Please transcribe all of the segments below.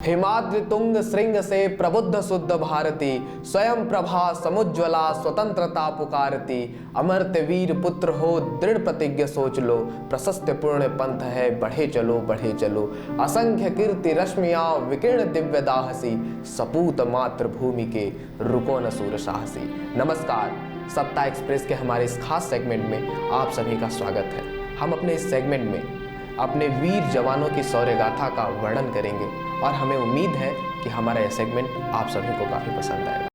हिमाद्रि तुंग श्रृंग से प्रबुद्ध शुद्ध भारती, स्वयं प्रभा समुज्ज्वला स्वतंत्रता पुकारती। अमर्त्य वीर पुत्र हो दृढ़ प्रतिज्ञ सोच लो, प्रशस्त पूर्ण पंथ है बढ़े चलो। असंख्य कीर्ति रश्मियां विकीर्ण दिव्य दाहसी, सपूत मातृभूमि के रुको न सूर साहसी। नमस्कार, सत्ता एक्सप्रेस के हमारे इस खास सेगमेंट में आप सभी का स्वागत है। हम अपने इस सेगमेंट में अपने वीर जवानों की शौर्य गाथा का वर्णन करेंगे और हमें उम्मीद है कि हमारा यह सेगमेंट आप सभी को काफी पसंद आएगा।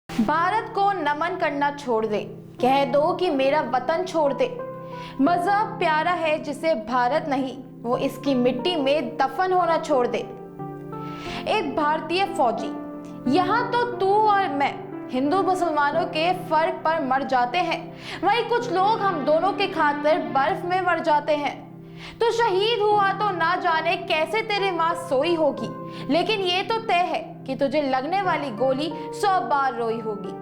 भारत को नमन करना छोड़ दे, कह दो कि मेरा वतन छोड़ दे। मजहब प्यारा है जिसे भारत नहीं, वो इसकी मिट्टी में दफन होना छोड़ दे। एक भारतीय फौजी, यहाँ तो तू और मैं हिंदू मुसलमानों के फर्क पर मर जाते हैं, वहीं कुछ लोग हम दोनों के खातिर बर्फ में मर जाते हैं। तो शहीद हुआ तो ना जाने कैसे तेरी माँ सोई होगी, लेकिन ये तो तय है कि तुझे लगने वाली गोली 100 बार रोई होगी।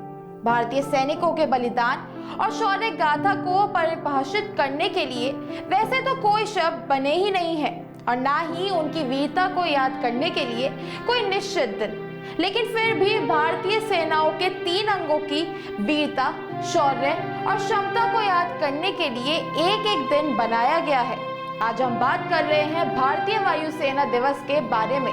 भारतीय सैनिकों के बलिदान और शौर्य गाथा को परिभाषित करने के लिए वैसे तो कोई शब्द बने ही नहीं है और ना ही उनकी वीरता को याद करने के लिए कोई निश्चित दिन, लेकिन फिर भी भारतीय सेनाओं के 3 अंगों की वीरता, शौर्य और क्षमता को याद करने के लिए एक एक दिन बनाया गया है। आज हम बात कर रहे हैं भारतीय वायुसेना दिवस के बारे में।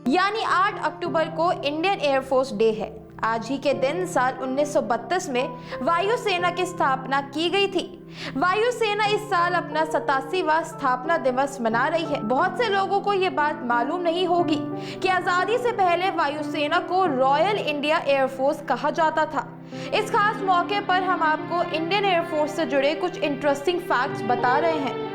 यानी 8 अक्टूबर को इंडियन एयरफोर्स डे है। आज ही के दिन साल 1932 में वायुसेना की स्थापना की गई थी। वायुसेना इस साल अपना 87वां स्थापना दिवस मना रही है। बहुत से लोगों को ये बात मालूम नहीं होगी कि आजादी से पहले वायुसेना को रॉयल इंडिया एयरफोर्स कहा जाता था। इस खास मौके पर हम आपको इंडियन एयरफोर्स से जुड़े कुछ इंटरेस्टिंग फैक्ट्स बता रहे हैं।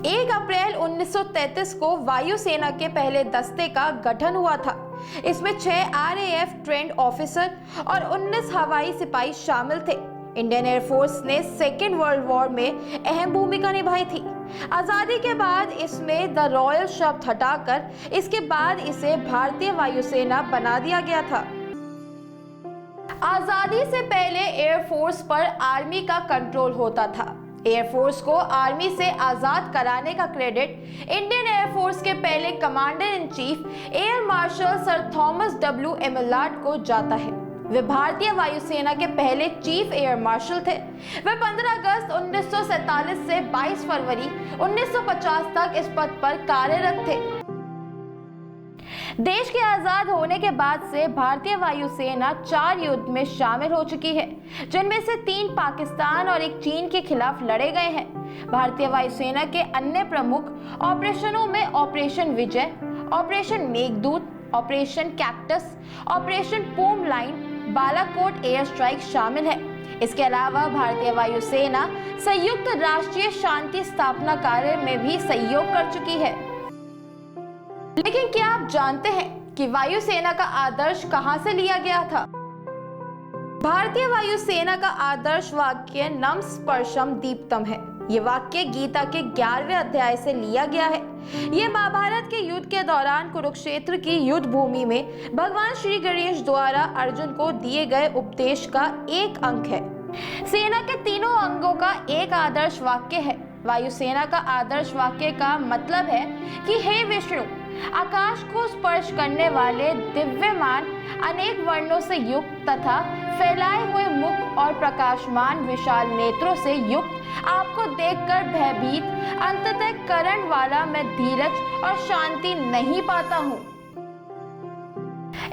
1 अप्रैल 1933 को वायुसेना के पहले दस्ते का गठन हुआ था। इसमें 6 RAF ट्रेंड ऑफिसर और 19 हवाई सिपाही शामिल थे। इंडियन एयरफोर्स ने सेकेंड वर्ल्ड वॉर में अहम भूमिका निभाई थी। आजादी के बाद इसमें द रॉयल शब्द हटाकर इसके बाद इसे भारतीय वायुसेना बना दिया गया था। आजादी से पहले एयरफोर्स पर आर्मी का कंट्रोल होता था। एयरफोर्स को आर्मी से आजाद कराने का क्रेडिट इंडियन एयरफोर्स के पहले commander in chief air marshal sir Thomas W. एमिलार्ड को जाता है। वे भारतीय वायुसेना के पहले चीफ एयर मार्शल थे। वे 15 अगस्त 1947 से 22 फरवरी 1950 तक इस पद पर कार्यरत थे। देश के आजाद होने के बाद से भारतीय वायुसेना 4 युद्ध में शामिल हो चुकी है, जिनमें से 3 पाकिस्तान और 1 चीन के खिलाफ लड़े गए हैं। भारतीय वायुसेना के अन्य प्रमुख ऑपरेशनों में operation Vijay, operation Meghdoot, operation cactus, operation Poomalai, Balakot air strike शामिल है। इसके अलावा भारतीय वायुसेना संयुक्त राष्ट्रीय शांति स्थापना कार्य में भी सहयोग कर चुकी है। लेकिन क्या आप जानते हैं कि वायुसेना का आदर्श कहां से लिया गया था? भारतीय वायुसेना का आदर्श वाक्य नम स्पर्शम दीप्तम है। ये वाक्य गीता के 11वें अध्याय से लिया गया है। ये महाभारत के युद्ध के दौरान कुरुक्षेत्र की युद्ध भूमि में भगवान श्री गणेश द्वारा अर्जुन को दिए गए उपदेश का एक अंक है। सेना के तीनों अंगों का एक आदर्श वाक्य है। वायुसेना का आदर्श वाक्य का मतलब है कि हे विष्णु, आकाश को स्पर्श करने वाले दिव्यमान अनेक वर्णों से युक्त तथा फैलाए हुए मुख और प्रकाशमान विशाल नेत्रों से युक्त आपको देखकर भयभीत अंतःकरण वाला मैं धीरज और शांति नहीं पाता हूँ।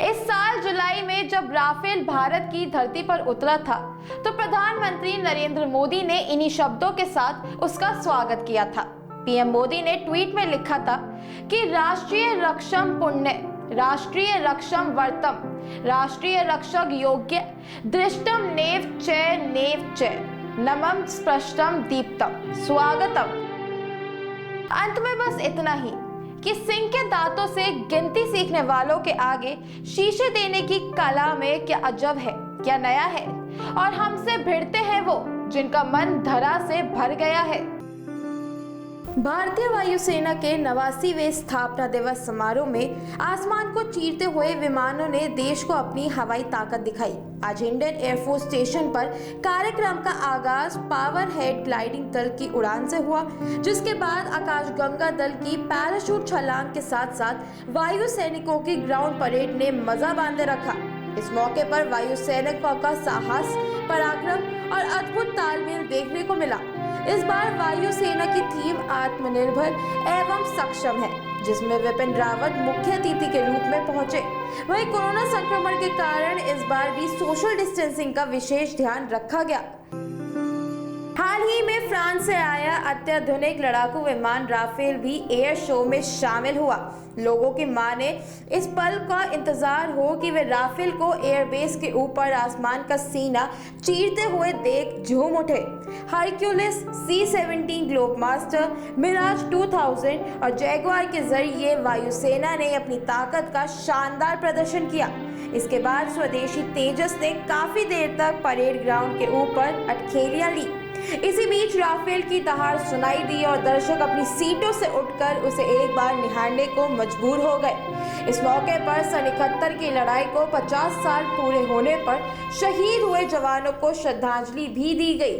इस साल जुलाई में जब राफेल भारत की धरती पर उतरा था तो प्रधानमंत्री नरेंद्र मोदी ने इन्हीं शब्दों के साथ उसका स्वागत किया था। पीएम मोदी ने ट्वीट में लिखा था कि राष्ट्रीय रक्षम पुण्य, राष्ट्रीय रक्षम वर्तम, राष्ट्रीय रक्षक योग्य, दृष्टम नेव च नमम स्पष्टम दीप्तम स्वागतम। अंत में बस इतना ही कि सिंह के दांतों से गिनती सीखने वालों के आगे शीशे देने की कला में क्या अजब है, क्या नया है, और हमसे भिड़ते हैं वो जिनका मन धरा से भर गया है। भारतीय वायुसेना के 89वें स्थापना दिवस समारोह में आसमान को चीरते हुए विमानों ने देश को अपनी हवाई ताकत दिखाई। आज इंडियन एयरफोर्स स्टेशन पर कार्यक्रम का आगाज पावर हेड ग्लाइडिंग दल की उड़ान से हुआ, जिसके बाद आकाशगंगा दल की पैराशूट छलांग के साथ साथ वायु सैनिकों की ग्राउंड परेड ने मजा बांधे रखा। इस मौके पर वायु सैनिकों का साहस, पराक्रम और अद्भुत तालमेल देखने को मिला। इस बार वायुसेना की थीम आत्मनिर्भर एवं सक्षम है, जिसमें विपिन रावत मुख्य अतिथि के रूप में पहुंचे। वहीं कोरोना संक्रमण के कारण इस बार भी सोशल डिस्टेंसिंग का विशेष ध्यान रखा गया। हाल ही में फ्रांस से आया अत्याधुनिक लड़ाकू विमान राफेल भी एयर शो में शामिल हुआ। लोगों की माने इस पल का इंतजार हो कि वे राफेल को एयरबेस के ऊपर आसमान का सीना चीरते हुए देख झूम उठे। हरक्यूलिस, C-17 ग्लोबमास्टर, मिराज 2000 और जैगुआर के जरिए वायुसेना ने अपनी ताकत का शानदार प्रदर्शन किया। इसके बाद स्वदेशी तेजस ने काफी देर तक परेड ग्राउंड के ऊपर अटखेलियां ली। इसी बीच राफेल की दहाड़ सुनाई दी और दर्शक अपनी सीटों से उठकर उसे एक बार निहारने को मजबूर हो गए। इस मौके पर सन 71 की लड़ाई को 50 साल पूरे होने पर शहीद हुए जवानों को श्रद्धांजलि भी दी गई।